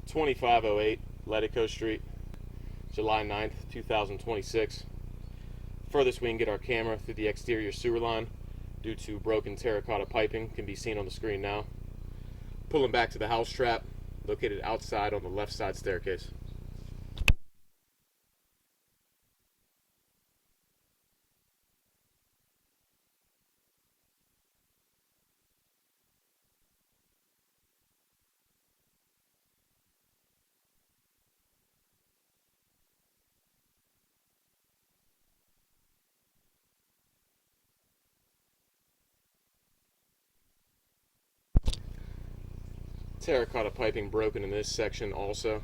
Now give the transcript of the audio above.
2508 Letico Street, July 9th, 2026. Furthest we can get our camera through the exterior sewer line due to broken terracotta piping can be seen on the screen now. Pulling back to the house trap located outside on the left side staircase. Terracotta piping broken in this section also.